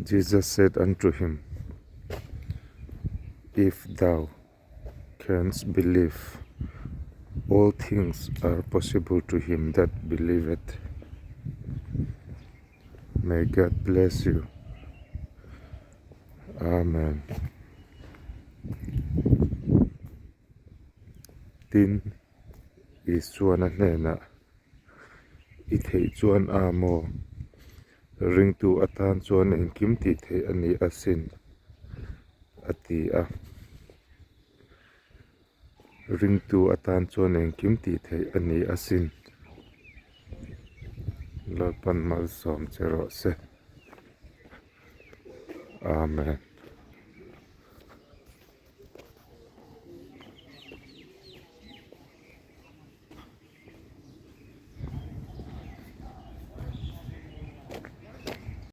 Jesus said unto him, If thou canst believe, all things are possible to him that believeth. May God bless you. Amen. Tin isuana nena ithei chuan amo ring tu atan chuan in kim ti thei ani asin ati a ring tu atan chuan in kim ti thei ani asin lalpan malsawm chero se. Amen.